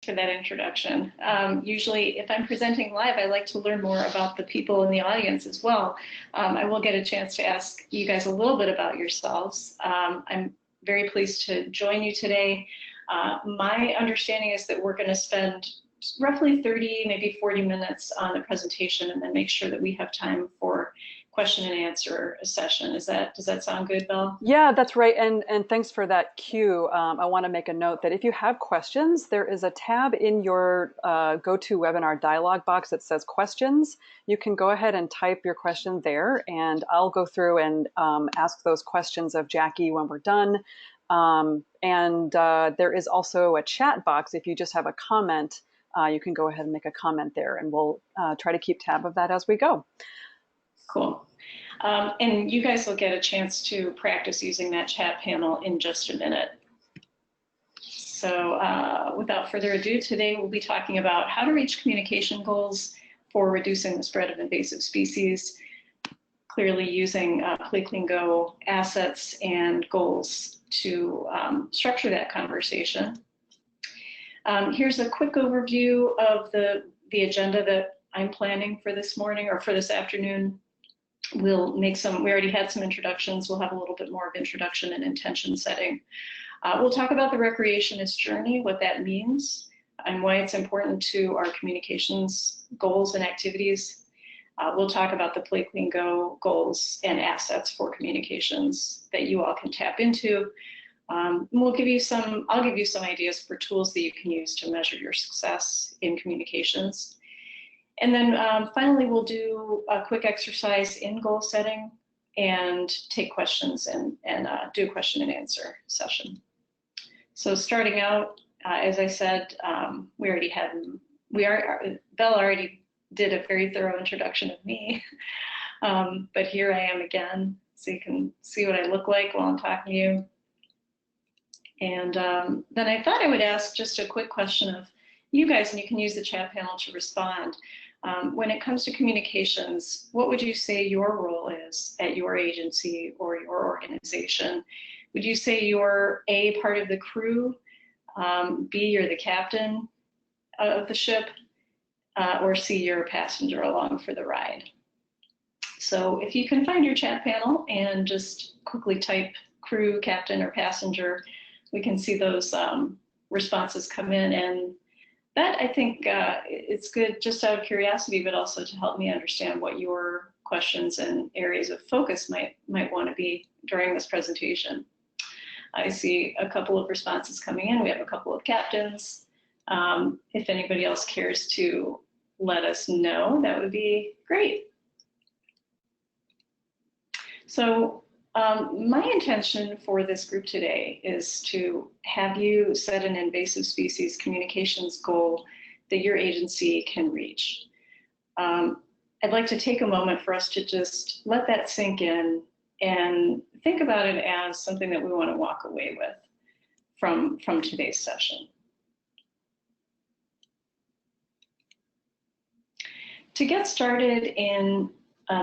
for that introduction. Usually, if I'm presenting live, I like to learn more about the people in the audience as well. I will get a chance to ask you guys a little bit about yourselves. I'm very pleased to join you today. My understanding is that we're going to spend roughly 30, maybe 40 minutes on the presentation, and then make sure that we have time for question and answer session. Does that sound good, Belle? Yeah, that's right. And thanks for that cue. I want to make a note that if you have questions, there is a tab in your GoToWebinar dialog box that says questions. You can go ahead and type your question there, and I'll go through and ask those questions of Jackie when we're done. There is also a chat box. If you just have a comment, you can go ahead and make a comment there, and we'll try to keep tab of that as we go. Cool. And you guys will get a chance to practice using that chat panel in just a minute. So without further ado, today we'll be talking about how to reach communication goals for reducing the spread of invasive species, clearly using PlayCleanGo assets and goals to structure that conversation. Here's a quick overview of the agenda that I'm planning for this morning or for this afternoon. We'll make we already had some introductions. We'll have a little bit more of introduction and intention setting. We'll talk about the recreationist journey, what that means, and why it's important to our communications goals and activities. We'll talk about the PlayCleanGo goals and assets for communications that you all can tap into. I'll give you some ideas for tools that you can use to measure your success in communications. And then finally, we'll do a quick exercise in goal setting and take questions and do a question and answer session. So starting out, as I said, Belle already did a very thorough introduction of me, but here I am again, so you can see what I look like while I'm talking to you. And then I thought I would ask just a quick question of you guys, and you can use the chat panel to respond. When it comes to communications, what would you say your role is at your agency or your organization? Would you say you're A, part of the crew, B, you're the captain of the ship, or C, you're a passenger along for the ride? So if you can find your chat panel and just quickly type crew, captain, or passenger, we can see those responses come in, and that, I think, it's good just out of curiosity, but also to help me understand what your questions and areas of focus might want to be during this presentation. I see a couple of responses coming in. We have a couple of captains. If anybody else cares to let us know, that would be great. So my intention for this group today is to have you set an invasive species communications goal that your agency can reach. I'd like to take a moment for us to just let that sink in and think about it as something that we want to walk away with from today's session. To get started in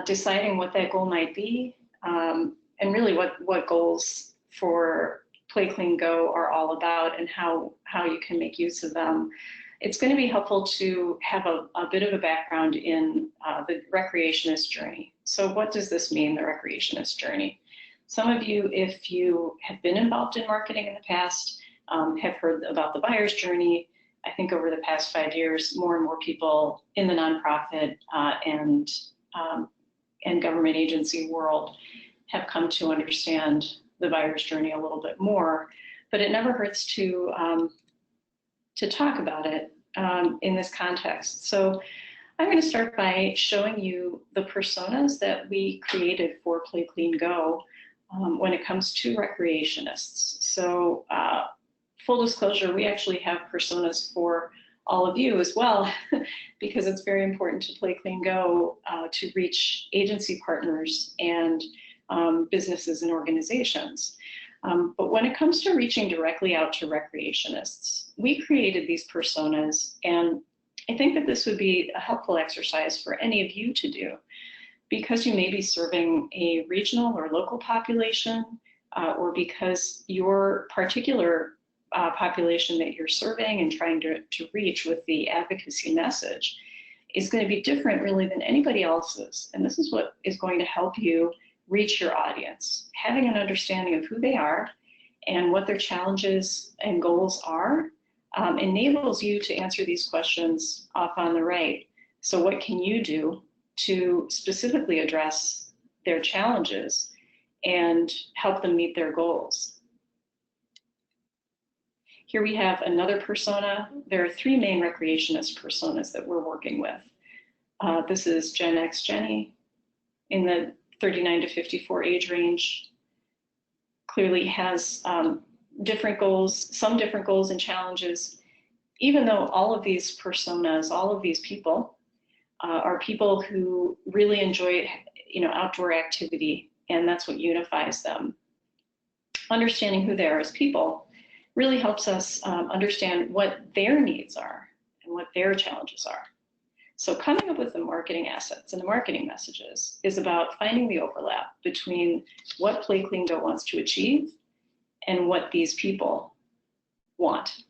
deciding what that goal might be, and really what goals for PlayCleanGo are all about and how you can make use of them, it's going to be helpful to have a bit of a background in the recreationist journey. So what does this mean, the recreationist journey? Some of you, if you have been involved in marketing in the past, have heard about the buyer's journey. I think over the past 5 years, more and more people in the nonprofit and government agency world have come to understand the buyer's journey a little bit more, but it never hurts to talk about it in this context. So I'm going to start by showing you the personas that we created for PlayCleanGo when it comes to recreationists. So full disclosure, we actually have personas for all of you as well, because it's very important to PlayCleanGo to reach agency partners and businesses and organizations. But when it comes to reaching directly out to recreationists, we created these personas, and I think that this would be a helpful exercise for any of you to do, because you may be serving a regional or local population, or because your particular population that you're serving and trying to reach with the advocacy message is going to be different really than anybody else's. And this is what is going to help you reach your audience. Having an understanding of who they are and what their challenges and goals are enables you to answer these questions off on the right. So what can you do to specifically address their challenges and help them meet their goals? Here we have another persona. There are three main recreationist personas that we're working with. This is Gen X Jenny in the 39 to 54 age range. Clearly has different goals, some different goals and challenges, even though all of these personas, all of these people are people who really enjoy, outdoor activity, and that's what unifies them. Understanding who they are as people really helps us understand what their needs are and what their challenges are. So coming up with the marketing assets and the marketing messages is about finding the overlap between what PlayCleanGo wants to achieve and what these people want.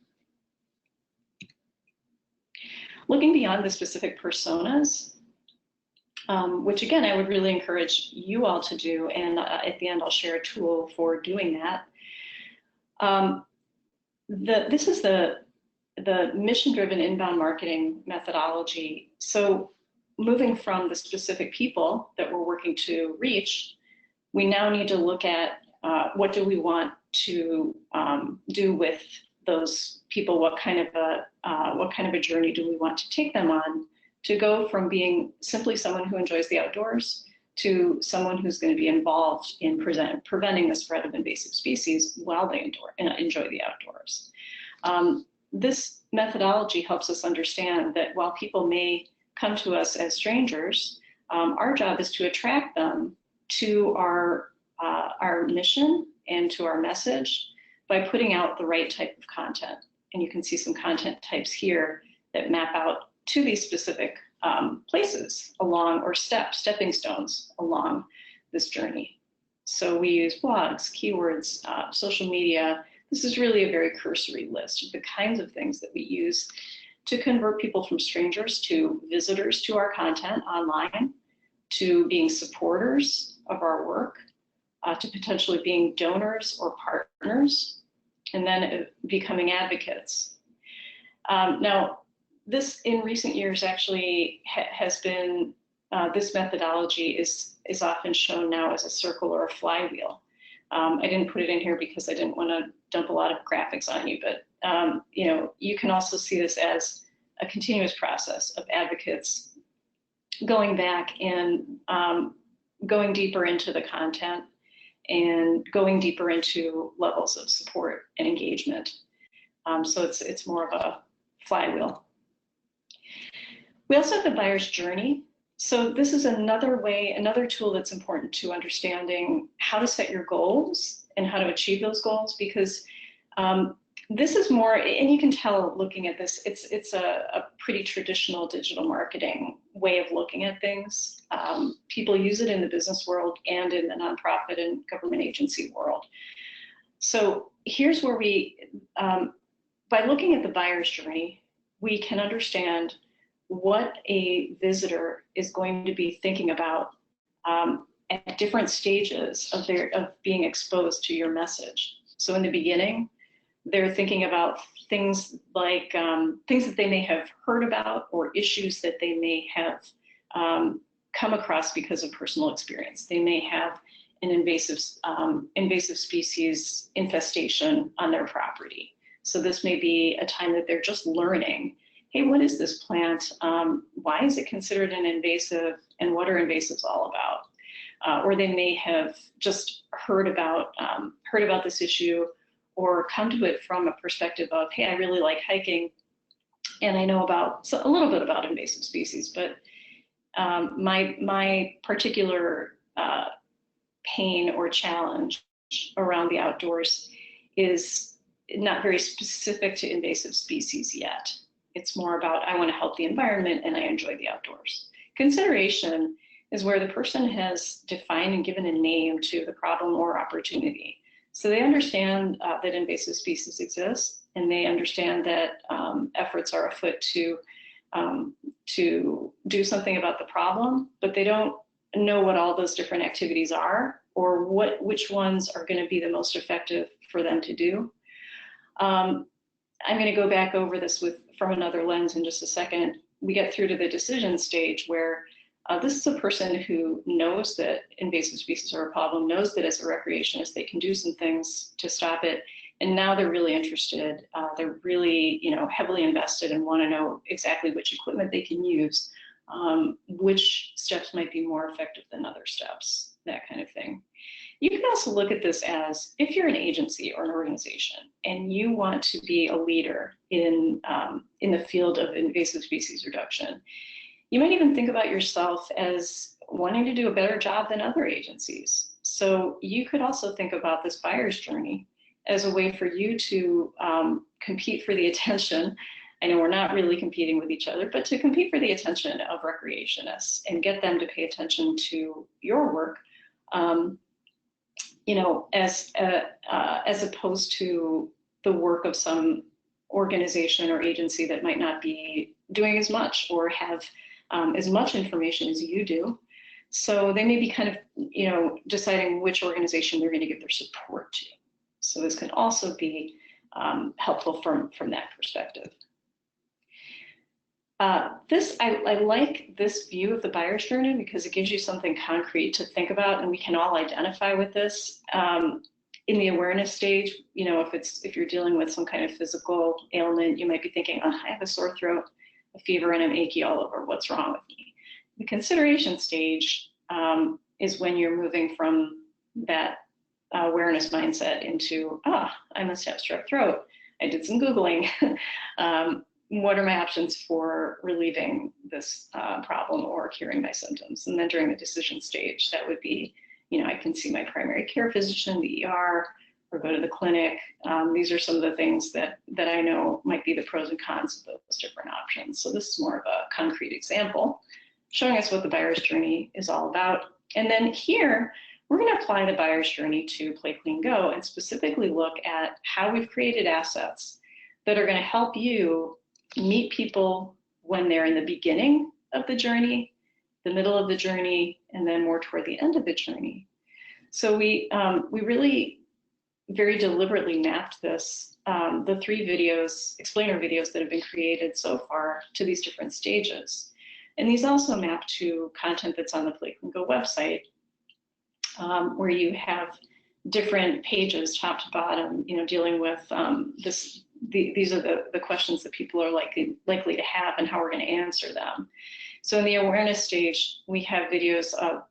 Looking beyond the specific personas, which again, I would really encourage you all to do, and at the end I'll share a tool for doing that. This is the mission-driven inbound marketing methodology. So moving from the specific people that we're working to reach, we now need to look at what do we want to do with those people? What kind of a journey do we want to take them on to go from being simply someone who enjoys the outdoors to someone who's going to be involved in preventing the spread of invasive species while they enjoy the outdoors. This methodology helps us understand that while people may come to us as strangers, our job is to attract them to our mission and to our message by putting out the right type of content. And you can see some content types here that map out to these specific places along, or stepping stones along this journey. So we use blogs, keywords, social media. This is really a very cursory list of the kinds of things that we use to convert people from strangers to visitors to our content online, to being supporters of our work, to potentially being donors or partners, and then becoming advocates. Now, this in recent years actually has been, this methodology is often shown now as a circle or a flywheel. I didn't put it in here because I didn't want to dump a lot of graphics on you, but you can also see this as a continuous process of advocates going back and going deeper into the content and going deeper into levels of support and engagement. So it's more of a flywheel. We also have the buyer's journey. So this is another tool that's important to understanding how to set your goals and how to achieve those goals, because this is more, and you can tell looking at this, it's a pretty traditional digital marketing way of looking at things. People use it in the business world and in the nonprofit and government agency world. So here's where by looking at the buyer's journey, we can understand what a visitor is going to be thinking about at different stages of being exposed to your message. So in the beginning, they're thinking about things like things that they may have heard about or issues that they may have come across because of personal experience. They may have an invasive species infestation on their property. So this may be a time that they're just learning, hey, what is this plant? Why is it considered an invasive, and what are invasives all about? Or they may have just heard about this issue, or come to it from a perspective of, hey, I really like hiking, and I know a little bit about invasive species, but my particular pain or challenge around the outdoors is not very specific to invasive species yet. It's more about, I want to help the environment and I enjoy the outdoors. Consideration is where the person has defined and given a name to the problem or opportunity. So they understand that invasive species exist, and they understand that efforts are afoot to do something about the problem, but they don't know what all those different activities are or which ones are going to be the most effective for them to do. I'm going to go back over this from another lens in just a second. We get through to the decision stage where this is a person who knows that invasive species are a problem, knows that as a recreationist they can do some things to stop it, and now they're really interested. They're really, heavily invested and want to know exactly which equipment they can use, which steps might be more effective than other steps, that kind of thing. You can also look at this as if you're an agency or an organization and you want to be a leader in the field of invasive species reduction. You might even think about yourself as wanting to do a better job than other agencies. So you could also think about this buyer's journey as a way for you to compete for the attention. I know we're not really competing with each other, but to compete for the attention of recreationists and get them to pay attention to your work, as opposed to the work of some organization or agency that might not be doing as much or have as much information as you do. So they may be kind of, deciding which organization they're going to give their support to. So this can also be helpful from that perspective. I like this view of the buyer's journey because it gives you something concrete to think about, and we can all identify with this. In the awareness stage, if you're dealing with some kind of physical ailment, you might be thinking, oh, I have a sore throat, a fever, and I'm achy all over. What's wrong with me? The consideration stage is when you're moving from that awareness mindset into, I must have strep throat. I did some Googling. What are my options for relieving this problem or curing my symptoms? And then during the decision stage, that would be, I can see my primary care physician, the ER, or go to the clinic. These are some of the things that I know might be the pros and cons of those different options. So this is more of a concrete example showing us what the buyer's journey is all about. And then here, we're going to apply the buyer's journey to PlayCleanGo and specifically look at how we've created assets that are going to help you meet people when they're in the beginning of the journey, the middle of the journey, and then more toward the end of the journey. So we really very deliberately mapped this, the 3 videos, explainer videos that have been created so far to these different stages. And these also map to content that's on the PlayCleanGo website, where you have different pages, top to bottom, dealing with these are the questions that people are likely to have and how we're going to answer them. So in the awareness stage, we have videos of,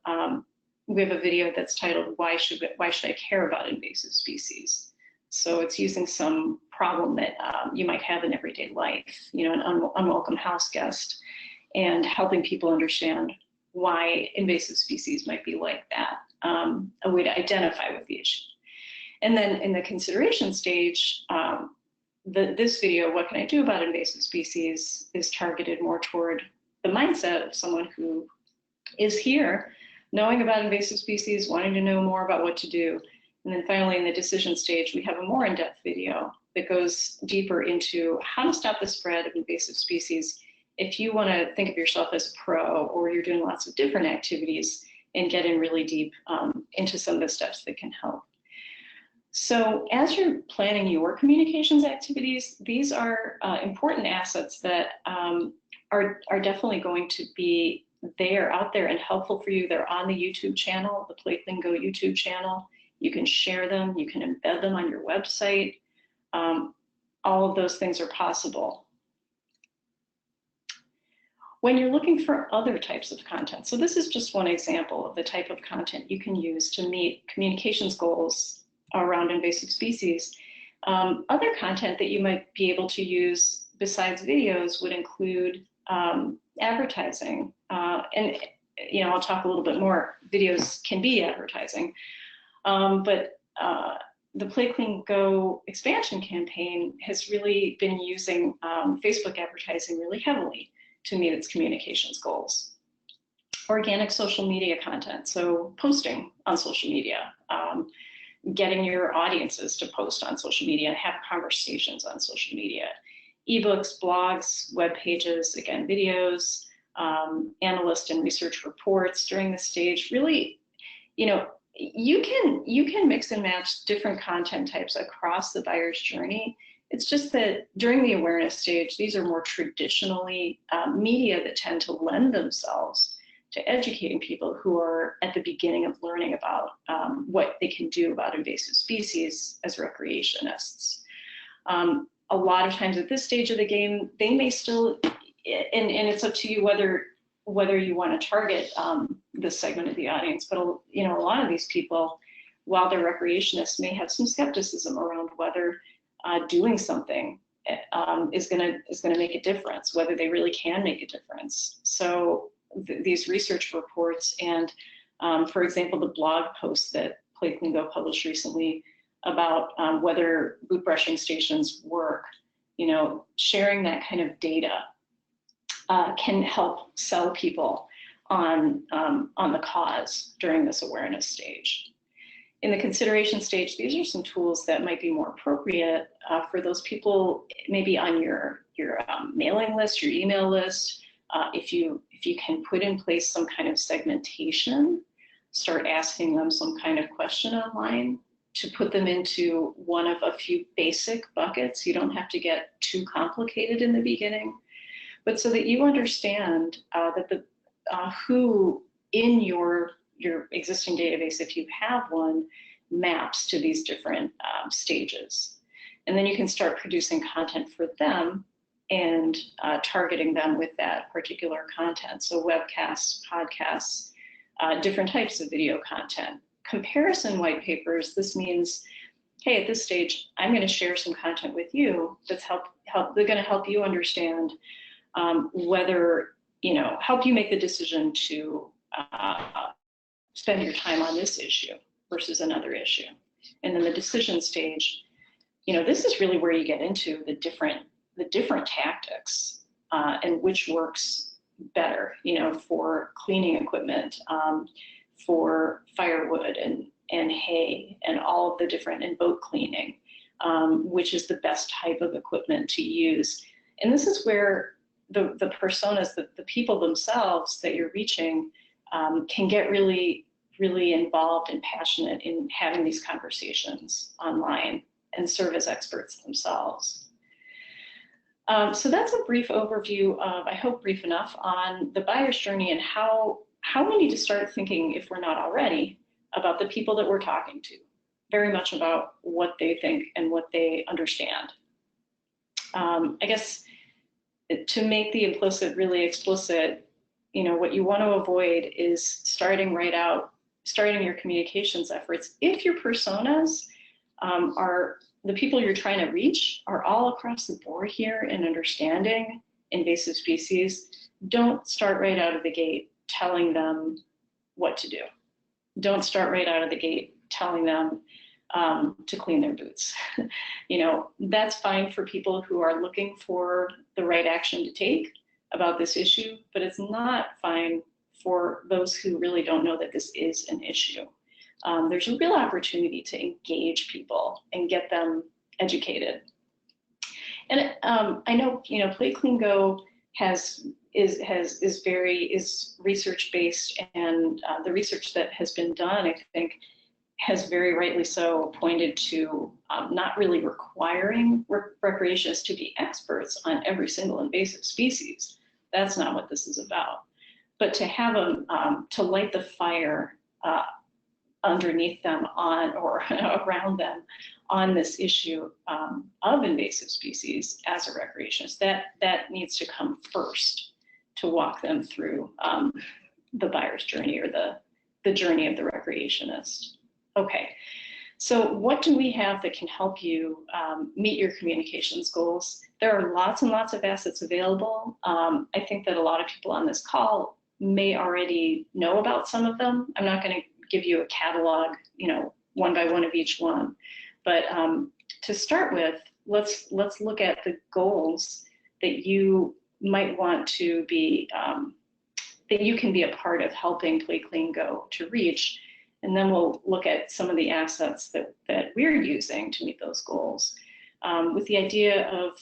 we have a video that's titled, Why should I care about invasive species? So it's using some problem that you might have in everyday life, an unwelcome house guest, and helping people understand why invasive species might be like that, a way to identify with the issue. And then in the consideration stage, this video, What Can I Do About Invasive Species, is targeted more toward the mindset of someone who is here, knowing about invasive species, wanting to know more about what to do. And then finally, in the decision stage, we have a more in-depth video that goes deeper into how to stop the spread of invasive species if you want to think of yourself as a pro, or you're doing lots of different activities and get in really deep into some of the steps that can help. So as you're planning your communications activities, these are important assets that are definitely going to be out there and helpful for you. They're on the YouTube channel, the PlayCleanGo YouTube channel. You can share them, you can embed them on your website. All of those things are possible. When you're looking for other types of content, so this is just one example of the type of content you can use to meet communications goals around invasive species. Other content that you might be able to use besides videos would include advertising. And I'll talk a little bit more. Videos can be advertising, but the PlayCleanGo expansion campaign has really been using Facebook advertising really heavily to meet its communications goals. Organic social media content, so posting on social media, getting your audiences to post on social media and have conversations on social media. Ebooks, blogs, web pages, again, videos, analyst and research reports during this stage. Really, you know, you can mix and match different content types across the buyer's journey. It's just that during the awareness stage, these are more traditionally media that tend to lend themselves to educating people who are at the beginning of learning about what they can do about invasive species as recreationists. A lot of times at this stage of the game, they may still, and it's up to you whether you want to target this segment of the audience, but you know, a lot of these people, while they're recreationists, may have some skepticism around whether doing something is going to make a difference, whether they really can make a difference. So these research reports and, for example, the blog post that PlayCleanGo published recently about whether boot brushing stations work, you know, sharing that kind of data can help sell people on the cause during this awareness stage. In the consideration stage, these are some tools that might be more appropriate for those people maybe on your mailing list, your email list. If you can put in place some kind of segmentation, start asking them some kind of question online to put them into one of a few basic buckets. You don't have to get too complicated in the beginning, but so that you understand that the who in your existing database, if you have one, maps to these different stages. And then you can start producing content for them and targeting them with that particular content. So webcasts, podcasts, different types of video content. Comparison white papers, this means, hey, at this stage, I'm going to share some content with you that's they're going to help you understand whether, you know, help you make the decision to spend your time on this issue versus another issue. And then the decision stage, you know, this is really where you get into the different tactics and which works better, you know, for cleaning equipment, for firewood and hay and all of the different, and boat cleaning, which is the best type of equipment to use. And this is where the personas, the people themselves that you're reaching can get really, really involved and passionate in having these conversations online and serve as experts themselves. So that's a brief overview of, I hope brief enough, on the buyer's journey and how we need to start thinking, if we're not already, about the people that we're talking to, very much about what they think and what they understand. I guess to make the implicit really explicit, you know, what you want to avoid is starting your communications efforts. If your personas are the people you're trying to reach are all across the board here in understanding invasive species, don't start right out of the gate telling them what to do. Don't start right out of the gate telling them to clean their boots. You know, that's fine for people who are looking for the right action to take about this issue, but it's not fine for those who really don't know that this is an issue. There's a real opportunity to engage people and get them educated. And I know, you know, PlayCleanGo is research based, and the research that has been done, I think, has very rightly so pointed to not really requiring recreationists to be experts on every single invasive species. That's not what this is about. But to have them, to light the fire underneath them on or around them on this issue of invasive species as a recreationist, that needs to come first to walk them through the buyer's journey or the journey of the recreationist. Okay, so what do we have that can help you meet your communications goals? There are lots and lots of assets available. I think that a lot of people on this call may already know about some of them. I'm not going to give you a catalog, you know, one by one of each one. But to start with, let's look at the goals that you might want to be, that you can be a part of helping PlayCleanGo to reach. And then we'll look at some of the assets that we're using to meet those goals, with the idea of,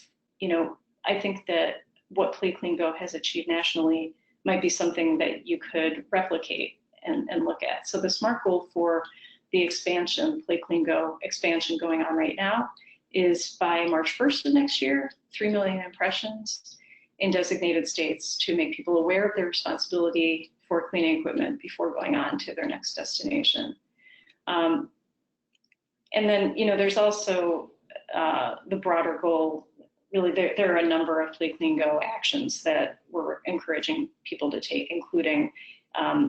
I think that what PlayCleanGo has achieved nationally might be something that you could replicate and look at. So the SMART goal for the expansion, PlayCleanGo expansion going on right now, is by March 1st of next year, 3 million impressions in designated states to make people aware of their responsibility for cleaning equipment before going on to their next destination. And then, there's also the broader goal. Really, there are a number of PlayCleanGo actions that we're encouraging people to take, including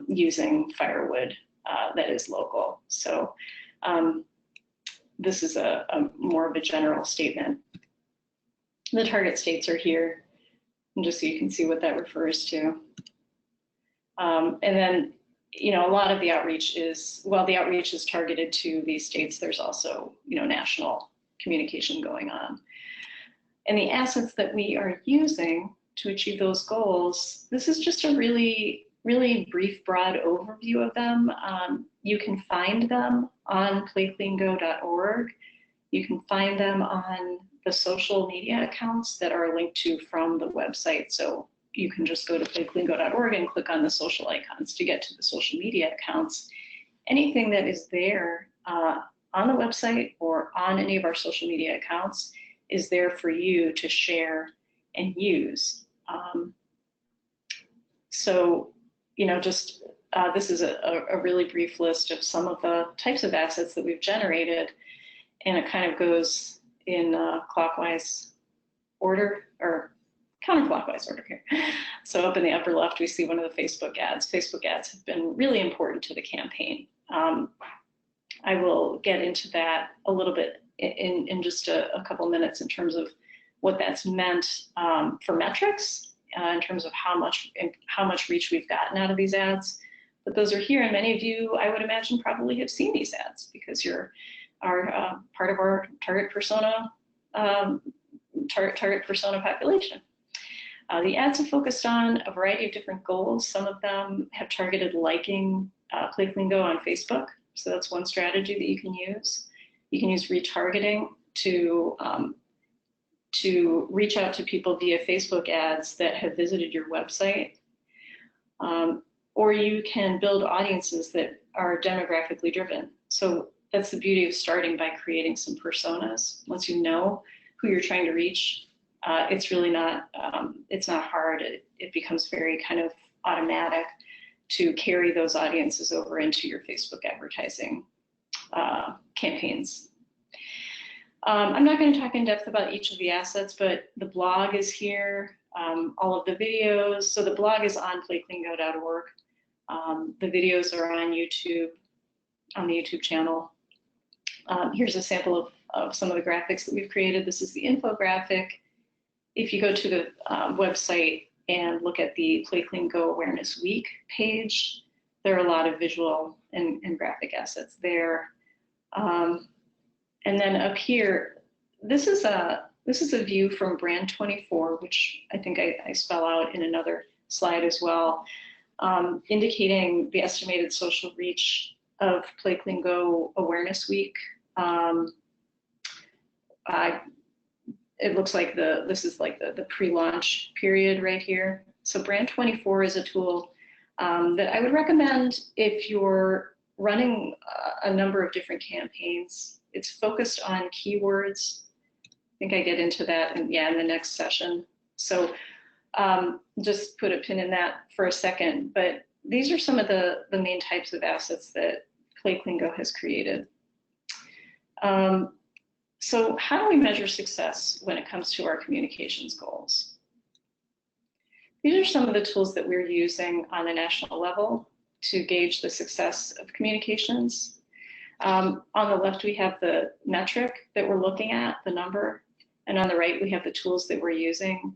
using firewood that is local. So this is a more of a general statement. The target states are here, and just so you can see what that refers to. And then, a lot of the outreach is, while the outreach is targeted to these states, there's also, national communication going on. And the assets that we are using to achieve those goals, this is just a really, really brief, broad overview of them. You can find them on playcleango.org. You can find them on the social media accounts that are linked to from the website. So you can just go to playcleango.org and click on the social icons to get to the social media accounts. Anything that is there on the website or on any of our social media accounts is there for you to share and use. So, this is a really brief list of some of the types of assets that we've generated, and it kind of goes in clockwise order, or counterclockwise order here. So up in the upper left, we see one of the Facebook ads. Facebook ads have been really important to the campaign. I will get into that a little bit in just a couple minutes in terms of what that's meant for metrics, in terms of how much reach we've gotten out of these ads. But those are here, and many of you, I would imagine, probably have seen these ads because you're part of our target persona population. The ads have focused on a variety of different goals. Some of them have targeted liking PlayCleanGo on Facebook. So that's one strategy that you can use. You can use retargeting to reach out to people via Facebook ads that have visited your website. Or you can build audiences that are demographically driven. So that's the beauty of starting by creating some personas. Once you know who you're trying to reach, it's really not, it's not hard. It becomes very kind of automatic to carry those audiences over into your Facebook advertising campaigns. I'm not going to talk in depth about each of the assets, but the blog is here, all of the videos. So the blog is on playcleango.org. The videos are on YouTube, on the YouTube channel. Here's a sample of some of the graphics that we've created. This is the infographic. If you go to the website and look at the PlayCleanGo Awareness Week page, there are a lot of visual and graphic assets there. And then up here, this is a view from Brand 24, which I think I spell out in another slide as well, indicating the estimated social reach of PlayCleanGo Awareness Week. It looks like this is like the pre-launch period right here. So Brand 24 is a tool that I would recommend if you're running a number of different campaigns. It's focused on keywords. I think I get into that in the next session. So just put a pin in that for a second. But these are some of the main types of assets that PlayCleanGo has created. So how do we measure success when it comes to our communications goals? These are some of the tools that we're using on a national level to gauge the success of communications. On the left, we have the metric that we're looking at, the number, and on the right, we have the tools that we're using.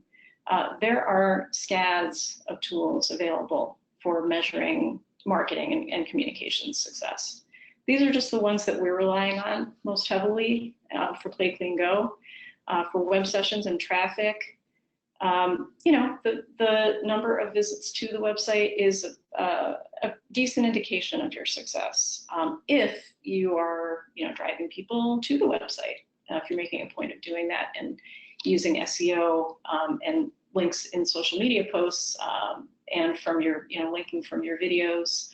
There are scads of tools available for measuring marketing and communications success. These are just the ones that we're relying on most heavily for PlayCleanGo. For web sessions and traffic, you know, the number of visits to the website is a decent indication of your success. If you are, you know, driving people to the website, if you're making a point of doing that and using SEO and links in social media posts and from your, you know, linking from your videos,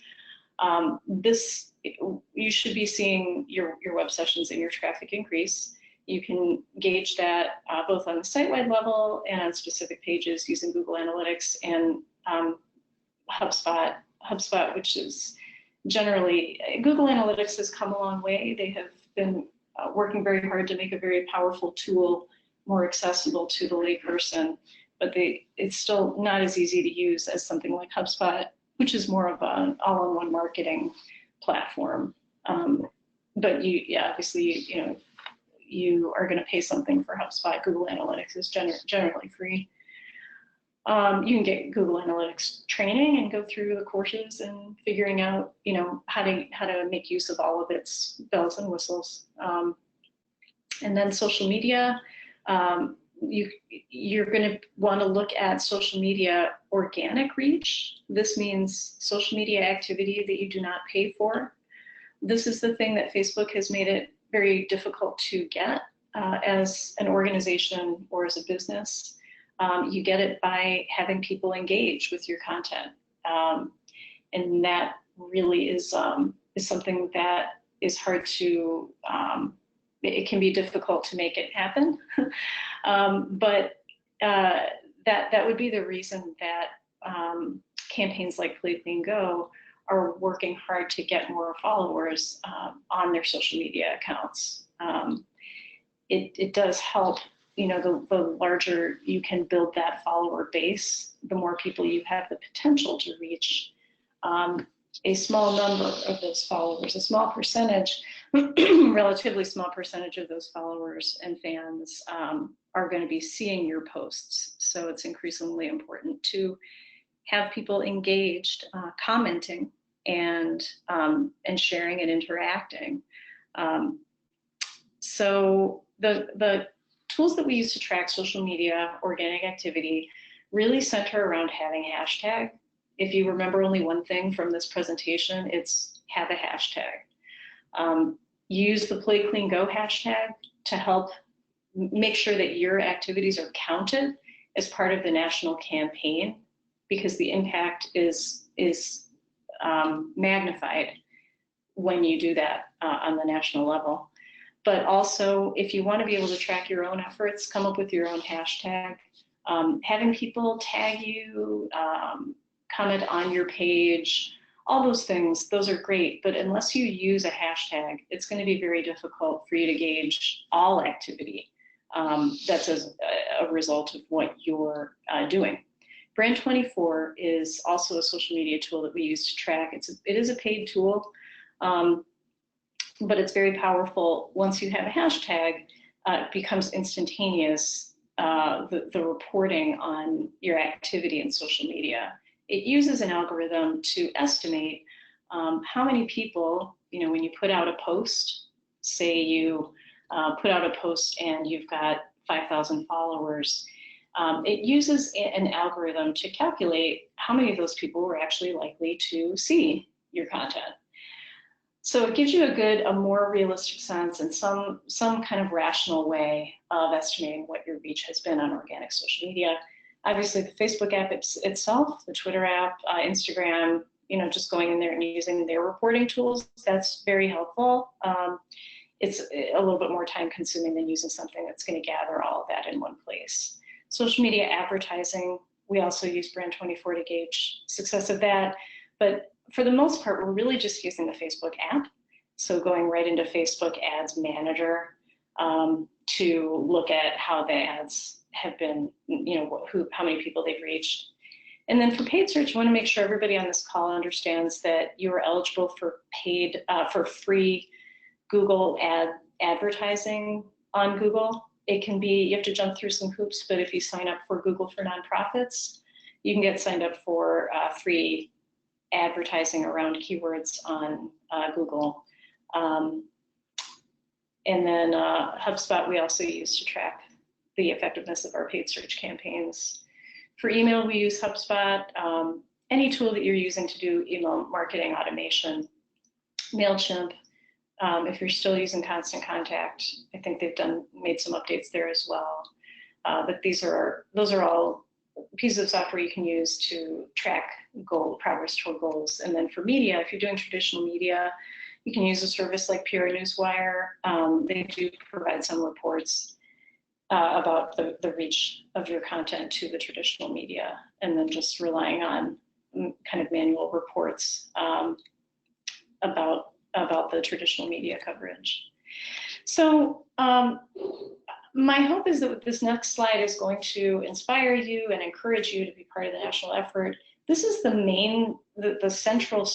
you should be seeing your web sessions and your traffic increase. You can gauge that both on the site-wide level and on specific pages using Google Analytics and HubSpot. HubSpot, which is generally, Google Analytics has come a long way. They have been working very hard to make a very powerful tool more accessible to the layperson, but it's still not as easy to use as something like HubSpot, which is more of an all-in-one marketing platform. But obviously, you know, you are going to pay something for HubSpot. Google Analytics is generally free. You can get Google Analytics training and go through the courses and figuring out, you know, how to make use of all of its bells and whistles. And then social media, you're going to want to look at social media organic reach. This means social media activity that you do not pay for. This is the thing that Facebook has made it very difficult to get as an organization or as a business. You get it by having people engage with your content. And that really is something that is hard to, it can be difficult to make it happen. But that would be the reason that campaigns like PlayCleanGo are working hard to get more followers on their social media accounts. It does help, you know, the larger you can build that follower base, the more people you have the potential to reach. A small number of those followers, a small percentage, relatively small percentage of those followers and fans are going to be seeing your posts. So it's increasingly important to have people engaged, commenting and sharing and interacting. So the tools that we use to track social media organic activity really center around having hashtag. If you remember only one thing from this presentation, it's have a hashtag. Use the PlayCleanGo hashtag to help make sure that your activities are counted as part of the national campaign, because the impact is magnified when you do that on the national level. But also, if you want to be able to track your own efforts, come up with your own hashtag. Having people tag you, comment on your page, all those things, those are great. But unless you use a hashtag, it's going to be very difficult for you to gauge all activity that's as a result of what you're doing. Brand24 is also a social media tool that we use to track. It is a paid tool, but it's very powerful. Once you have a hashtag, it becomes instantaneous, the reporting on your activity in social media. It uses an algorithm to estimate how many people, you know, when you put out a post, say you put out a post and you've got 5,000 followers, it uses an algorithm to calculate how many of those people were actually likely to see your content. So it gives you a more realistic sense and some kind of rational way of estimating what your reach has been on organic social media. Obviously, the Facebook app itself, the Twitter app, Instagram, you know, just going in there and using their reporting tools, that's very helpful. It's a little bit more time consuming than using something that's going to gather all of that in one place. Social media advertising, we also use Brand24 to gauge success of that. But for the most part, we're really just using the Facebook app. So going right into Facebook Ads Manager to look at how the ads have been, you know, how many people they've reached. And then for paid search, you want to make sure everybody on this call understands that you are eligible for for free Google advertising on Google. It can be, you have to jump through some hoops, but if you sign up for Google for Nonprofits, you can get signed up for free advertising around keywords on Google. And then HubSpot we also use to track the effectiveness of our paid search campaigns. For email, we use HubSpot. Any tool that you're using to do email marketing automation, MailChimp. If you're still using Constant Contact, I think they've made some updates there as well. But those are all pieces of software you can use to track progress toward goals. And then for media, if you're doing traditional media, you can use a service like PR Newswire. They do provide some reports about the reach of your content to the traditional media, and then just relying on kind of manual reports about the traditional media coverage. So my hope is that this next slide is going to inspire you and encourage you to be part of the national effort. This is the central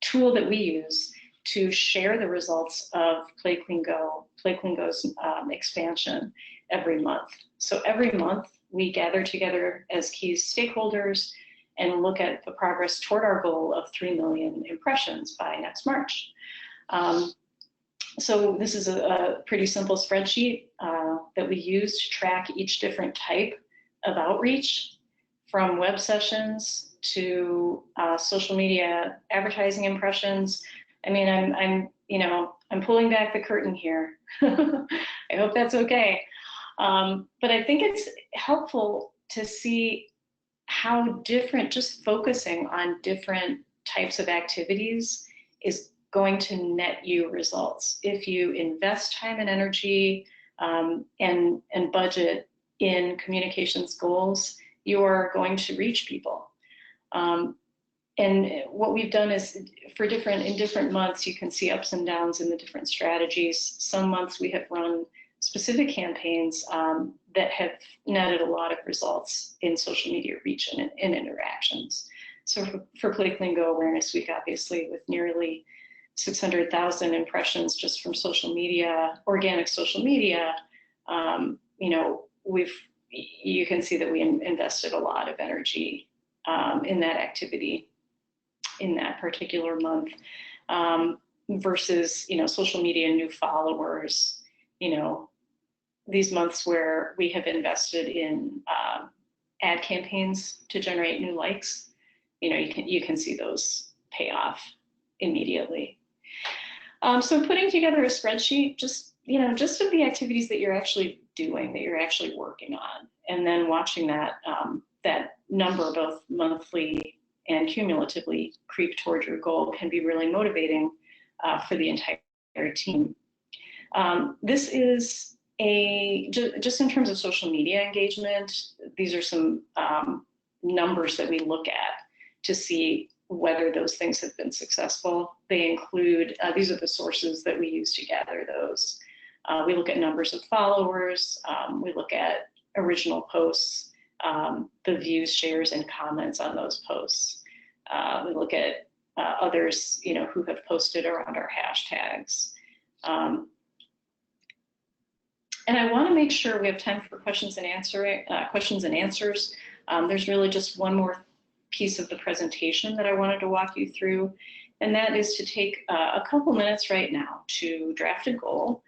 tool that we use to share the results of PlayCleanGo's expansion every month. So every month we gather together as key stakeholders and look at the progress toward our goal of 3 million impressions by next March. So this is a pretty simple spreadsheet that we use to track each different type of outreach, from web sessions to social media advertising impressions. I mean, I'm pulling back the curtain here. I hope that's okay. But I think it's helpful to see how just focusing on different types of activities is going to net you results. If you invest time and energy and budget in communications goals, you are going to reach people. And what we've done is in different months, you can see ups and downs in the different strategies. Some months we have run specific campaigns that have netted a lot of results in social media reach and interactions. So for PlayCleanGo Awareness Week, obviously, with nearly 600,000 impressions just from social media, organic social media, you can see that we invested a lot of energy in that activity in that particular month, versus social media new followers, these months where we have invested in ad campaigns to generate new likes, you can see those pay off immediately. So putting together a spreadsheet, just of the activities that you're actually doing, that you're actually working on, and then watching that number both monthly and cumulatively creep toward your goal can be really motivating for the entire team. This is just in terms of social media engagement, these are some numbers that we look at to see whether those things have been successful. They include, these are the sources that we use to gather those. We look at numbers of followers, we look at original posts, the views, shares, and comments on those posts. We look at others, who have posted around our hashtags. And I want to make sure we have time for questions and answers. There's really just one more piece of the presentation that I wanted to walk you through, and that is to take a couple minutes right now to draft a goal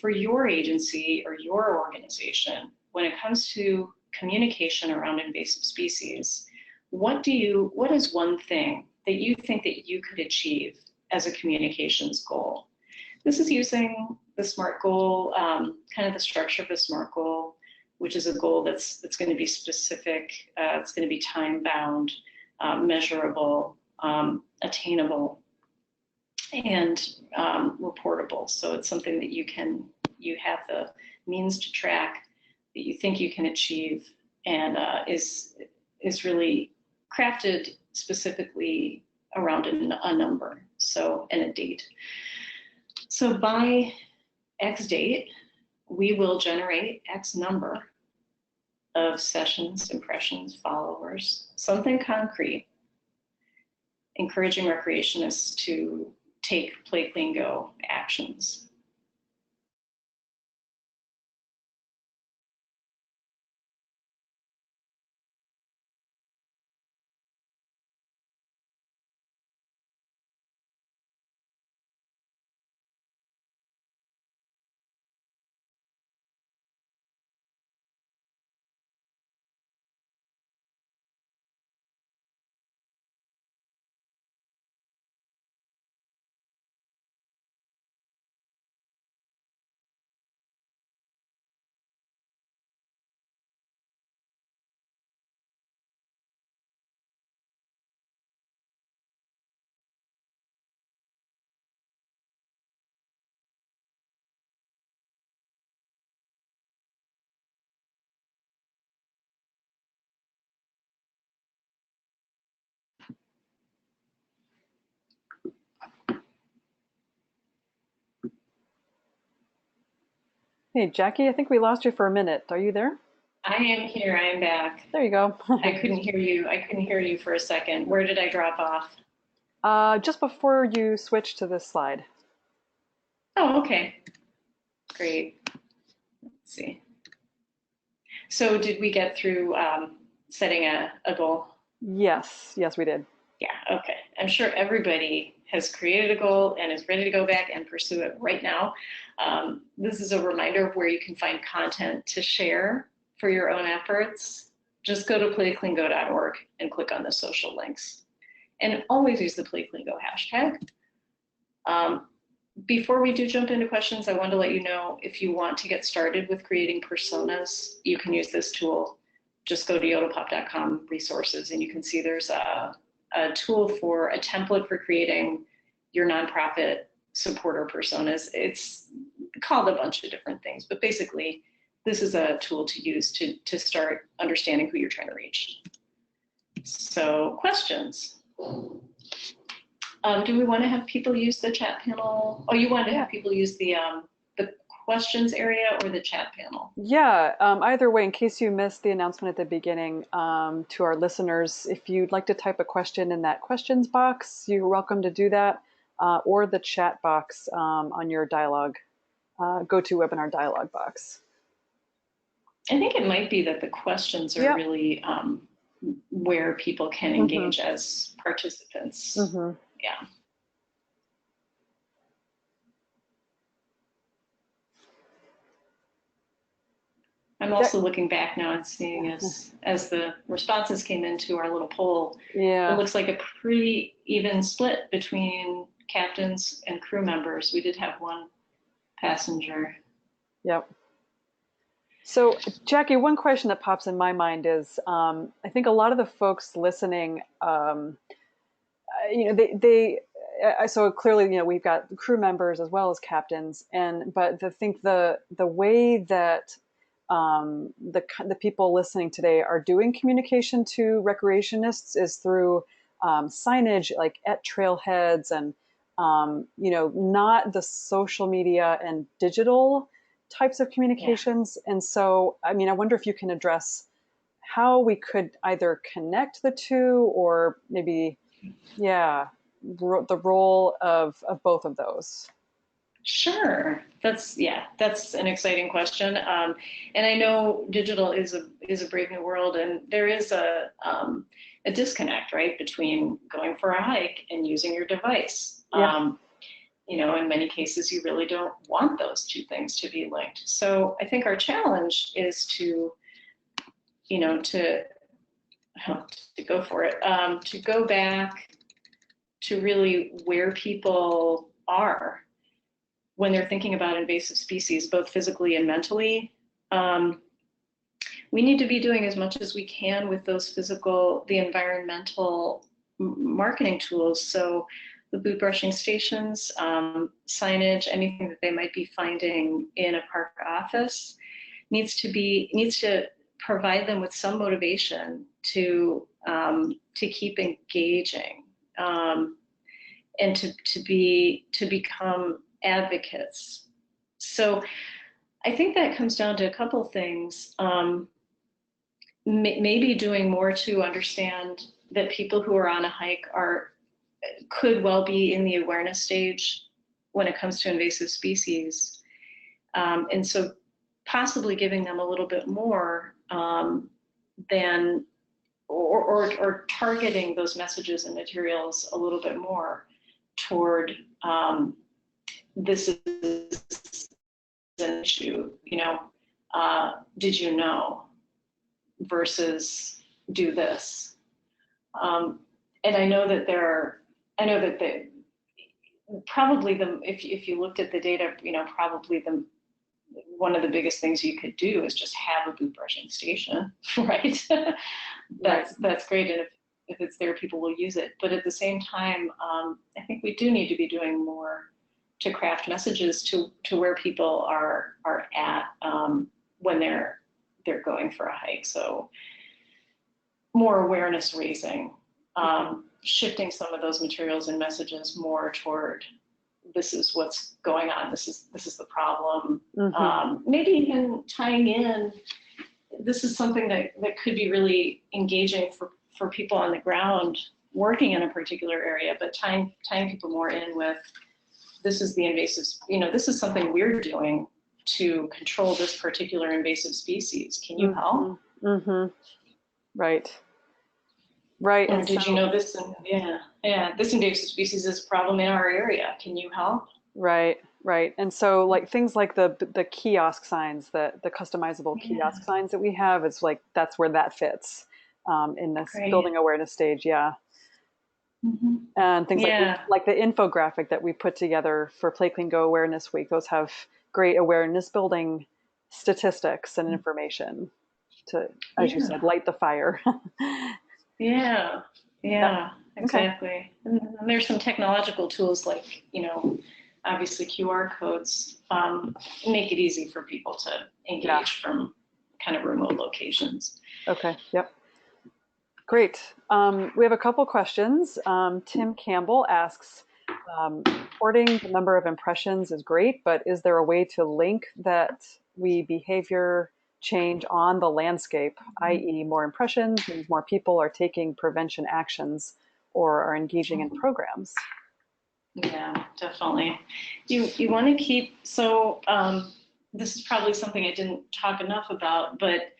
for your agency or your organization when it comes to communication around invasive species. What is one thing that you think that you could achieve as a communications goal? This is using the SMART goal, kind of the structure of the SMART goal, which is a goal that's going to be specific, it's going to be time-bound, measurable, attainable, and reportable. So it's something that you have the means to track, that you think you can achieve, and is really crafted specifically around a number, and a date. So by X date, we will generate X number of sessions, impressions, followers, something concrete, encouraging recreationists to take PlayCleanGo actions. Hey, Jackie, I think we lost you for a minute. Are you there? I am here. I am back. There you go. I couldn't hear you. I couldn't hear you for a second. Where did I drop off? Just before you switch to this slide. Oh, okay. Great. Let's see. So did we get through setting a goal? Yes, yes, we did. Yeah, okay. I'm sure everybody has created a goal and is ready to go back and pursue it right now. This is a reminder of where you can find content to share for your own efforts. Just go to playcleango.org and click on the social links. And always use the PlayCleanGo hashtag. Before we do jump into questions, I want to let you know if you want to get started with creating personas, you can use this tool. Just go to YodelPop.com resources and you can see there's a tool for a template for creating your nonprofit supporter personas. It's called a bunch of different things, but basically this is a tool to use to start understanding who you're trying to reach. So questions. Do we want to have people use the chat panel? Oh, you want to have people use the questions area or the chat panel? Yeah, either way, in case you missed the announcement at the beginning, to our listeners, if you'd like to type a question in that questions box, you're welcome to do that, or the chat box on your dialogue, GoToWebinar dialogue box. I think it might be that the questions are really where people can engage as participants. Yeah. I'm also looking back now and seeing as the responses came into our little poll, it looks like a pretty even split between captains and crew members. We did have one passenger. Yep. So, Jackie, one question that pops in my mind is, I think a lot of the folks listening, so clearly, we've got crew members as well as captains, but I think the way that the people listening today are doing communication to recreationists is through signage like at trailheads and not the social media and digital types of communications. And so, I wonder if you can address how we could either connect the two or maybe, the role of both of those. Sure, that's an exciting question, and I know digital is a brave new world, and there is a disconnect, right, between going for a hike and using your device. In many cases, you really don't want those two things to be linked. So I think our challenge is to go for it, to go back to really where people are when they're thinking about invasive species, both physically and mentally. We need to be doing as much as we can with those the environmental marketing tools. So the boot brushing stations, signage, anything that they might be finding in a park office needs to provide them with some motivation to keep engaging, and to become advocates. So I think that comes down to a couple of things. Maybe doing more to understand that people who are on a hike could well be in the awareness stage when it comes to invasive species. And so possibly giving them a little bit more than, or targeting those messages and materials a little bit more toward this is an issue, did you know, versus do this. And I know that probably if you looked at the data, probably one of the biggest things you could do is just have a boot brushing station, right? That's great, and if it's there, people will use it. But at the same time, I think we do need to be doing more to craft messages to where people are at when they're going for a hike. So more awareness raising, shifting some of those materials and messages more toward this is what's going on. This is the problem. Mm-hmm. Maybe even tying in, this is something that could be really engaging for people on the ground working in a particular area, but tying people more in with, this is the invasive, this is something we're doing to control this particular invasive species. Can you help? Mm-hmm. Right. Right. Or And did so, you know this? This invasive species is a problem in our area. Can you help? right, right. And so like things like the kiosk signs, the customizable Yeah, kiosk signs that we have, it's like that's where that fits in this great. building awareness stage. Yeah. Hmm. And things Yeah, like the infographic that we put together for PlayCleanGo Awareness Week, those have great awareness building statistics and information to, as you yeah, said, light the fire. yeah, Yep. yeah, Okay. exactly. And there's some technological tools like, obviously QR codes make it easy for people to Yeah. engage from kind of remote locations. Okay. Yep. Great. We have a couple questions. Tim Campbell asks, reporting the number of impressions is great, but is there a way to link that behavior change on the landscape, i.e. more impressions means more people are taking prevention actions or are engaging in programs? Yeah, definitely. You want to keep, so this is probably something I didn't talk enough about, but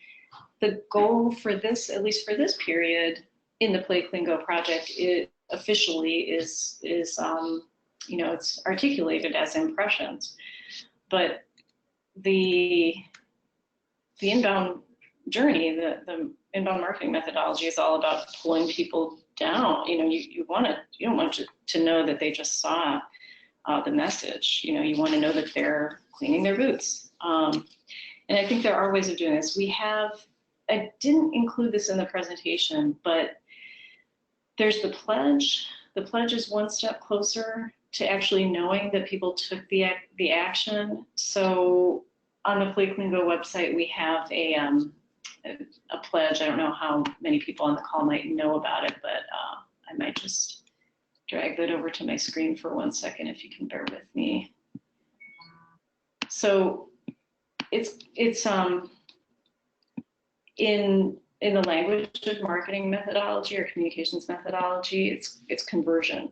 the goal for this, at least for this period in the PlayCleanGo project, it officially is it's articulated as impressions, but the inbound journey, the inbound marketing methodology is all about pulling people down. You don't want to know that they just saw the message. You want to know that they're cleaning their boots. And I think there are ways of doing this. I didn't include this in the presentation, but there's the pledge. The pledge is one step closer to actually knowing that people took the action. So on the PlayCleanGo website, we have a pledge. I don't know how many people on the call might know about it, but I might just drag that over to my screen for 1 second if you can bear with me. So it's in the language of marketing methodology or communications methodology, it's conversion.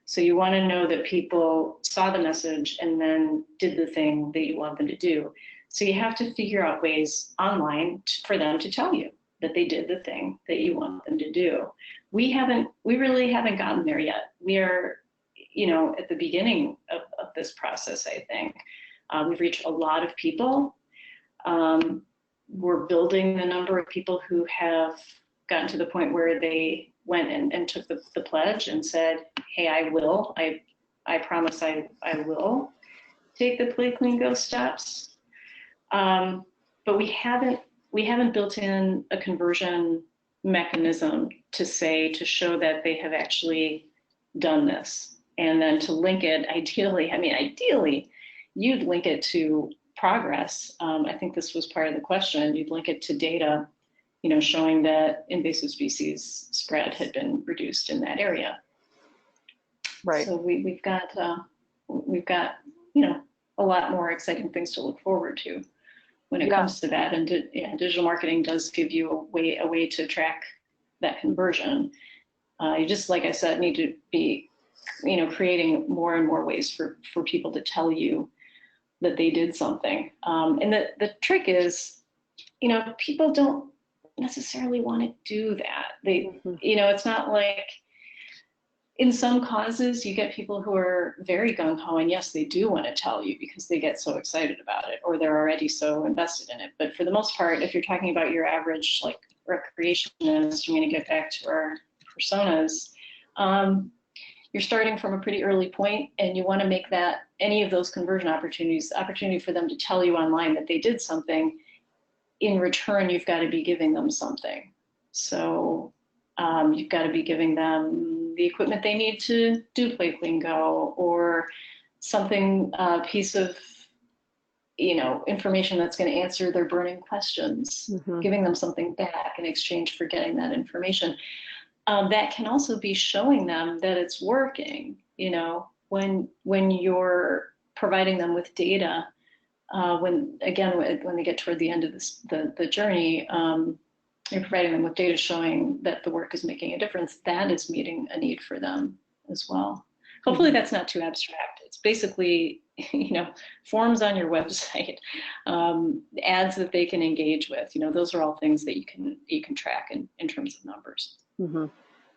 So you want to know that people saw the message and then did the thing that you want them to do. So you have to figure out ways online for them to tell you that they did the thing that you want them to do. We really haven't gotten there yet. We are, at the beginning of this process, I think. We've reached a lot of people. We're building the number of people who have gotten to the point where they went and took the pledge and said, hey, I promise I will take the PlayCleanGo steps. But we haven't built in a conversion mechanism to show that they have actually done this. And then to link it, ideally, you'd link it to progress. I think this was part of the question. You'd link it to data, showing that invasive species spread had been reduced in that area. Right. So we've got a lot more exciting things to look forward to when it comes to that. And digital marketing does give you a way to track that conversion. You just, like I said, need to be, creating more and more ways for people to tell you that they did something. And the trick is, people don't necessarily want to do that. It's not like, in some causes, you get people who are very gung-ho, and yes, they do want to tell you because they get so excited about it, or they're already so invested in it. But for the most part, if you're talking about your average like recreationist, I'm going to get back to our personas, you're starting from a pretty early point, and you want to make that any of those conversion opportunity for them to tell you online that they did something. In return, you've got to be giving them something. So you've got to be giving them the equipment they need to do PlayCleanGo, or something, piece of information that's going to answer their burning questions, giving them something back in exchange for getting that information. That can also be showing them that it's working. when you're providing them with data, when they get toward the end of the journey, you're providing them with data showing that the work is making a difference, that is meeting a need for them as well. Hopefully that's not too abstract. It's basically, forms on your website, ads that they can engage with. Those are all things that you can track in terms of numbers. Mm-hmm.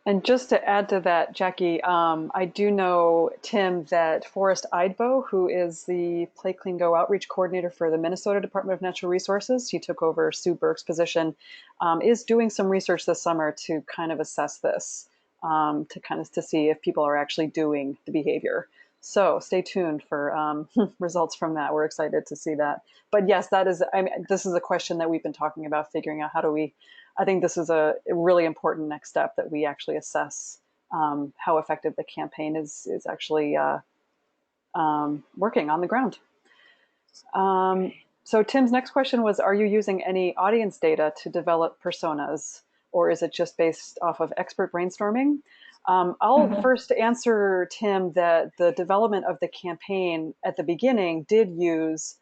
And just to add to that, Jackie, I do know, Tim, that Forrest Eidbo, who is the PlayCleanGo outreach coordinator for the Minnesota Department of Natural Resources, he took over Sue Burke's position, is doing some research this summer to kind of assess this, to see if people are actually doing the behavior. So stay tuned for results from that. We're excited to see that. But yes, this is a question that we've been talking about, figuring out I think this is a really important next step, that we actually assess how effective the campaign is actually working on the ground. So Tim's next question was, are you using any audience data to develop personas, or is it just based off of expert brainstorming? I'll first answer, Tim, that the development of the campaign at the beginning did use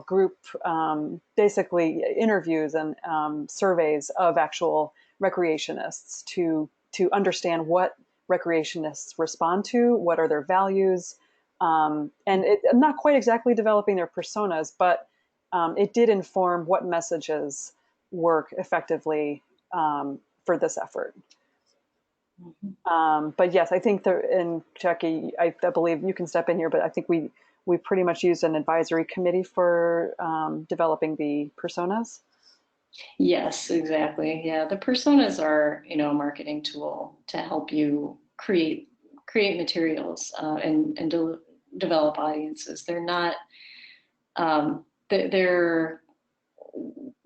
group, basically interviews and surveys of actual recreationists to understand what recreationists respond to, what are their values, and not quite exactly developing their personas, but it did inform what messages work effectively for this effort. But yes, I think and Jackie, I believe you can step in here, but I think we pretty much used an advisory committee for developing the personas. Yes, exactly. Yeah, the personas are, a marketing tool to help you create materials and develop audiences. They're not, they're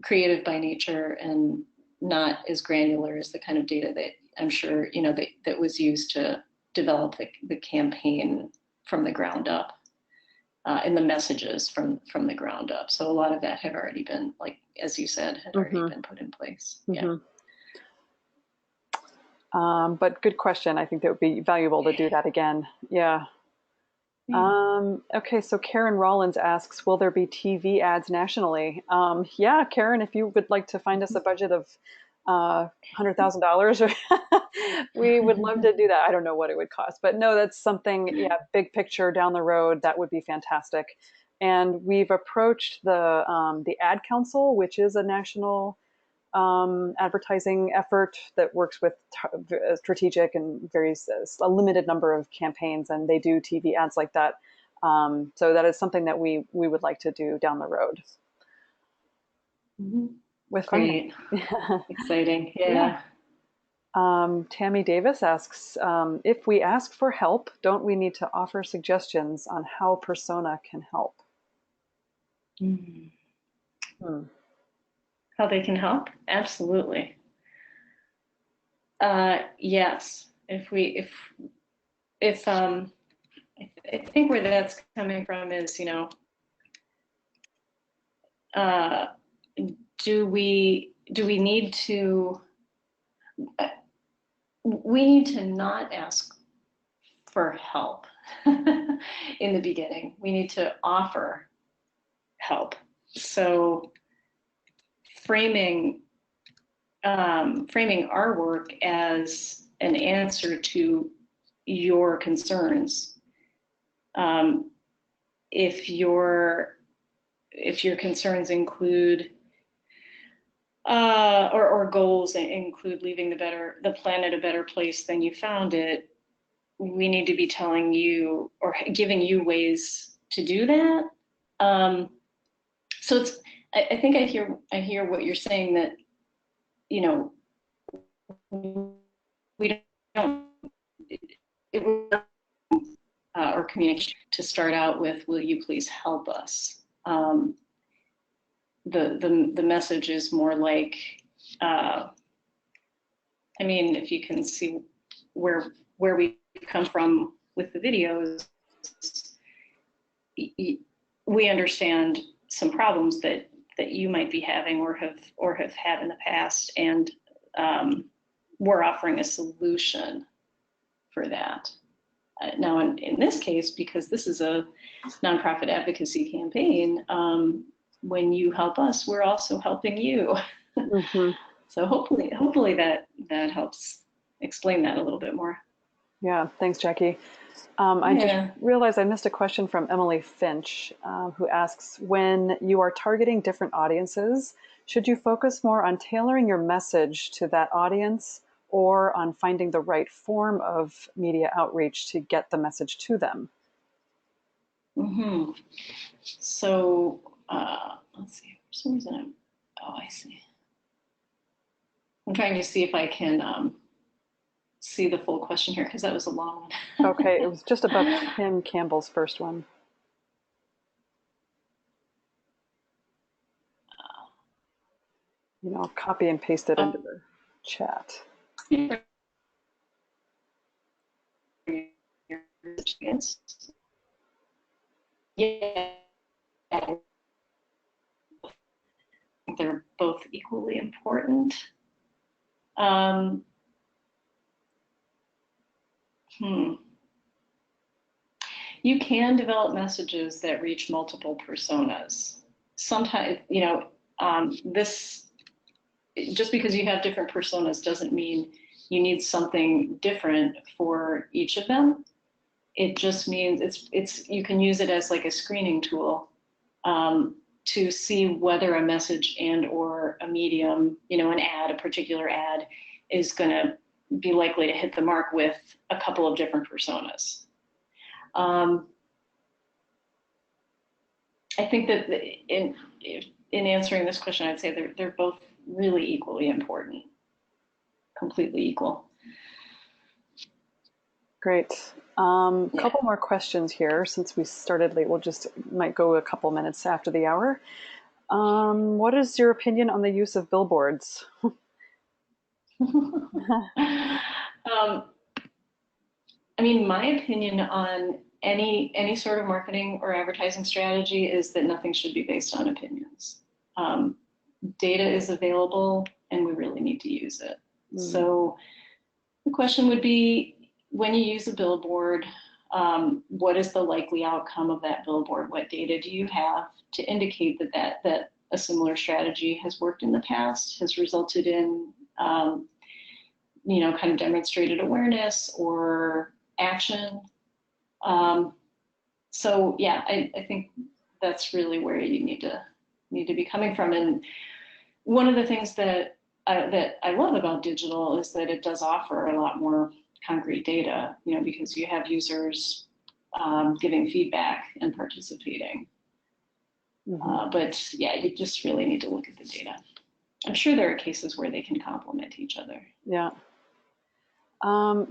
creative by nature and not as granular as the kind of data that I'm sure, that was used to develop the campaign from the ground up. And the messages from the ground up. So a lot of that had already been, like, as you said, already been put in place. Yeah. But good question. I think that would be valuable to do that again. Yeah. Okay, so Karen Rollins asks, will there be TV ads nationally? Yeah, Karen, if you would like to find us a budget of $100,000, we would love to do that. I don't know what it would cost, but no, that's something, big picture down the road, that would be fantastic. And we've approached the Ad Council, which is a national advertising effort that works with strategic and a limited number of campaigns, and they do TV ads like that. So that is something that we would like to do down the road. With Great. Exciting. Yeah. Tammy Davis asks, if we ask for help, don't we need to offer suggestions on how persona can help? How they can help? Absolutely. Yes. I think where that's coming from is, do we need to, we need to not ask for help in the beginning. We need to offer help. So framing our work as an answer to your concerns. If your concerns include or goals include leaving the planet a better place than you found it, we need to be telling you or giving you ways to do that. So I think I hear what you're saying, that we don't or communication to start out with, will you please help us? The message is more like, if you can see where we come from with the videos, we understand some problems that you might be having or have had in the past, and we're offering a solution for that. Now, in this case, because this is a nonprofit advocacy campaign, when you help us, we're also helping you. Mm-hmm. So hopefully that helps explain that a little bit more. Yeah, thanks, Jackie. I just realized I missed a question from Emily Finch, who asks, when you are targeting different audiences, should you focus more on tailoring your message to that audience or on finding the right form of media outreach to get the message to them? Mm-hmm. So let's see. For some reason, I see. I'm trying to see if I can see the full question here because that was a long one. Okay, it was just above Tim Campbell's first one. I'll copy and paste it into the chat. Yeah, they're both equally important. You can develop messages that reach multiple personas. Sometimes, this, just because you have different personas doesn't mean you need something different for each of them. It just means you can use it as like a screening tool to see whether a message and or a medium, an ad, a particular ad, is going to be likely to hit the mark with a couple of different personas. I think that in answering this question, I'd say they're both really equally important, completely equal. Great. Couple more questions here. Since we started late, we'll might go a couple minutes after the hour. What is your opinion on the use of billboards? My opinion on any sort of marketing or advertising strategy is that nothing should be based on opinions. Data is available and we really need to use it. So the question would be, when you use a billboard, what is the likely outcome of that billboard? What data do you have to indicate that a similar strategy has worked in the past, has resulted in kind of demonstrated awareness or action? So yeah, I think that's really where you need to be coming from. And one of the things that I love about digital is that it does offer a lot more concrete data, because you have users giving feedback and participating. But yeah, you just really need to look at the data. I'm sure there are cases where they can complement each other. Yeah.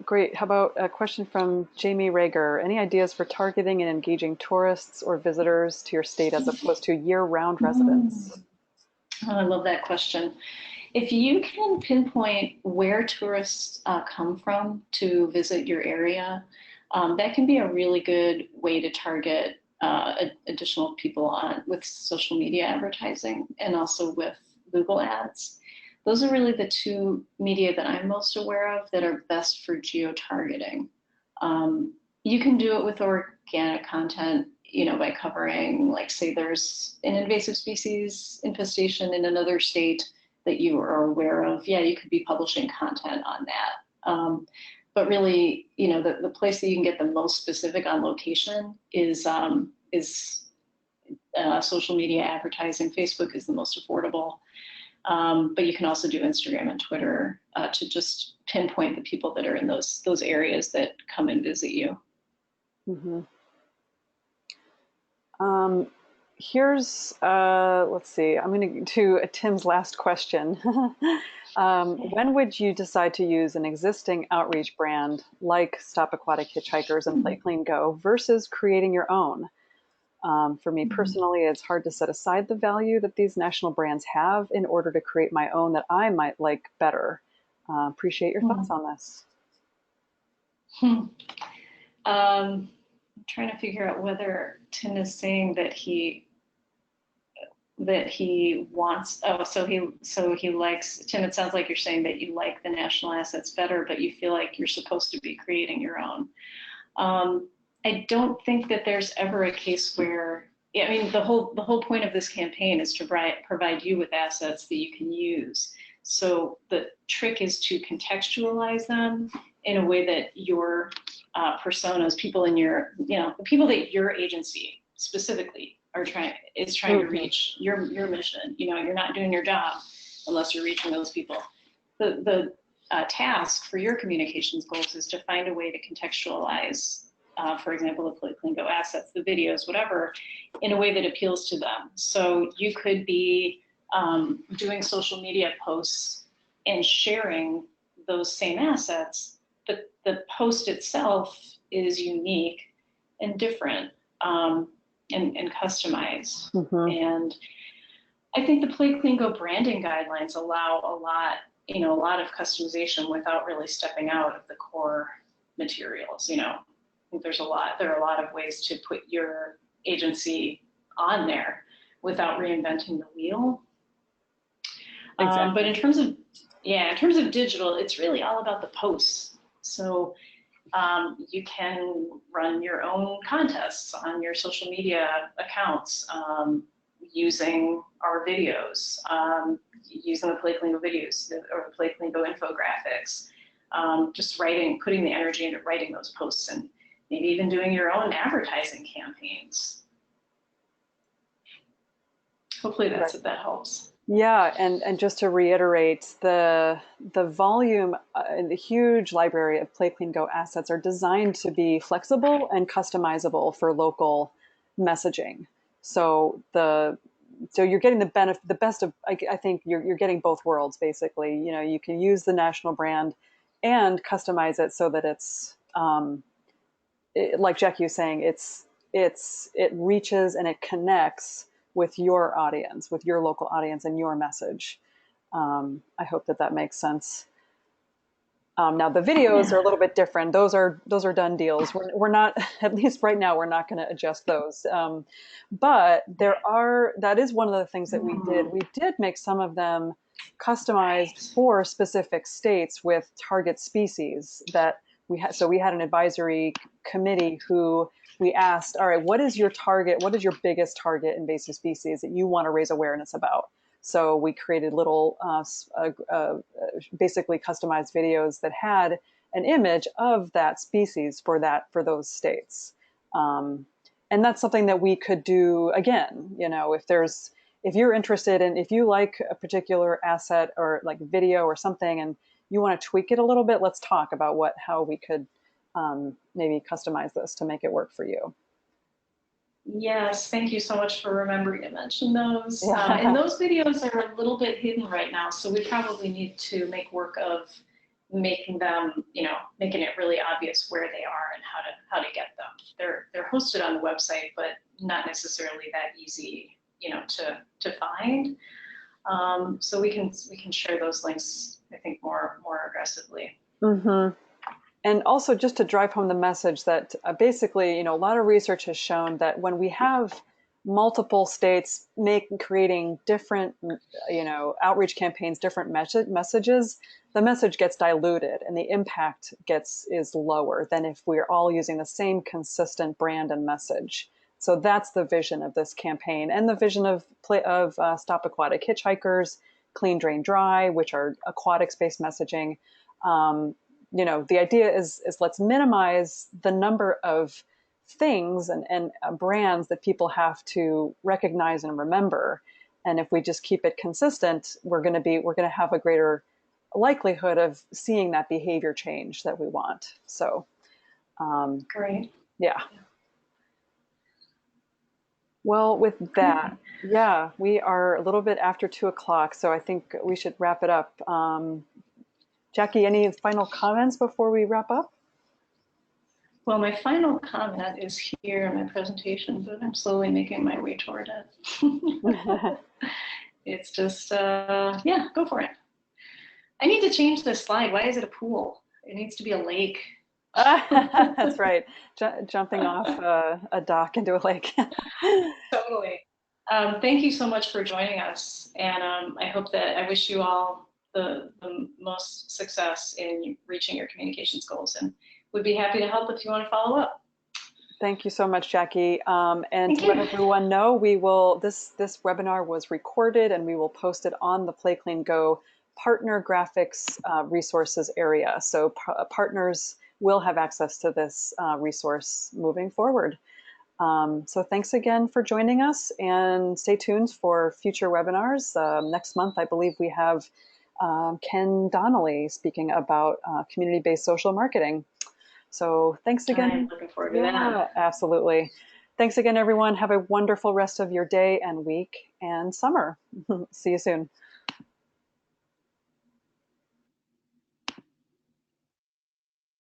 Great. How about a question from Jamie Rager? Any ideas for targeting and engaging tourists or visitors to your state as opposed to year-round residents? Oh, I love that question. If you can pinpoint where tourists come from to visit your area, that can be a really good way to target additional people with social media advertising and also with Google Ads. Those are really the two media that I'm most aware of that are best for geo-targeting. You can do it with organic content, by covering, like, say there's an invasive species infestation in another state that you are aware of. Yeah, you could be publishing content on that. But really, the place that you can get the most specific on location is social media advertising. Facebook is the most affordable. But you can also do Instagram and Twitter to just pinpoint the people that are in those areas that come and visit you. Here's, let's see, I'm going to Tim's last question. When would you decide to use an existing outreach brand like Stop Aquatic Hitchhikers and PlayCleanGo versus creating your own? For me personally, it's hard to set aside the value that these national brands have in order to create my own that I might like better. Appreciate your thoughts on this. I'm trying to figure out whether Tim is saying that he that he wants. Oh, so he likes, Tim, it sounds like you're saying that you like the national assets better, but you feel like you're supposed to be creating your own. I don't think that there's ever a case where, I mean, the whole point of this campaign is to provide you with assets that you can use. So the trick is to contextualize them in a way that your personas, people in your, the people that your agency specifically trying to reach, your mission. You're not doing your job unless you're reaching those people. The task for your communications goals is to find a way to contextualize, for example, the PlayCleanGo assets, the videos, whatever, in a way that appeals to them. So you could be doing social media posts and sharing those same assets, but the post itself is unique and different, and customized. And I think the PlayCleanGo branding guidelines allow a lot of customization without really stepping out of the core materials. I think there are a lot of ways to put your agency on there without reinventing the wheel. Exactly. But in terms of digital, it's really all about the posts. So you can run your own contests on your social media accounts, using our videos, using the PlayCleanGo videos or the PlayCleanGo infographics, just putting the energy into writing those posts, and maybe even doing your own advertising campaigns. Hopefully that helps. Yeah, and just to reiterate, the volume and the huge library of PlayCleanGo assets are designed to be flexible and customizable for local messaging. So you're getting the best of. I think you're getting both worlds basically. You can use the national brand and customize it so that it's like Jackie was saying, it reaches and it connects with your audience, with your local audience and your message. I hope that makes sense. Now the videos are a little bit different. Those are done deals. We're not, at least right now, we're not going to adjust those. But that is one of the things that we did. We did make some of them customized for specific states with target species that we had. So we had an advisory committee who we asked, all right, what is your target? What is your biggest target invasive species that you want to raise awareness about? So we created little, basically customized videos that had an image of that species for those states. And that's something that we could do again, if you're interested in, if you like a particular asset or like video or something, and you want to tweak it a little bit, let's talk about how we could maybe customize this to make it work for you. Yes, thank you so much for remembering to mention those. And those videos are a little bit hidden right now, so we probably need to make work of making them, making it really obvious where they are and how to get them. They're hosted on the website, but not necessarily that easy, to find. So we can share those links, I think, more aggressively. And also just to drive home the message that basically, a lot of research has shown that when we have multiple states creating different, outreach campaigns, different messages, the message gets diluted and the impact is lower than if we're all using the same consistent brand and message. So that's the vision of this campaign, and the vision of Stop Aquatic Hitchhikers, Clean, Drain, Dry, which are aquatics-based messaging. The idea is let's minimize the number of things and brands that people have to recognize and remember. And if we just keep it consistent, we're going to have a greater likelihood of seeing that behavior change that we want. So, great. Yeah. Well, with that, yeah, we are a little bit after 2:00, so I think we should wrap it up. Jackie, any final comments before we wrap up? Well, my final comment is here in my presentation, but I'm slowly making my way toward it. It's just, go for it. I need to change this slide. Why is it a pool? It needs to be a lake. That's right. Jumping off a dock into a lake. Totally. Thank you so much for joining us. And I wish you all the most success in reaching your communications goals, and would be happy to help if you want to follow up. Thank you so much, Jackie. And Thank to let you. everyone know, we will this webinar was recorded, and we will post it on the PlayCleanGo partner graphics resources area. So partners will have access to this resource moving forward. So thanks again for joining us, and stay tuned for future webinars. Next month, I believe we have Ken Donnelly speaking about community-based social marketing. So thanks I'm again. looking forward to that. Yeah, absolutely. Thanks again, everyone. Have a wonderful rest of your day and week and summer. See you soon.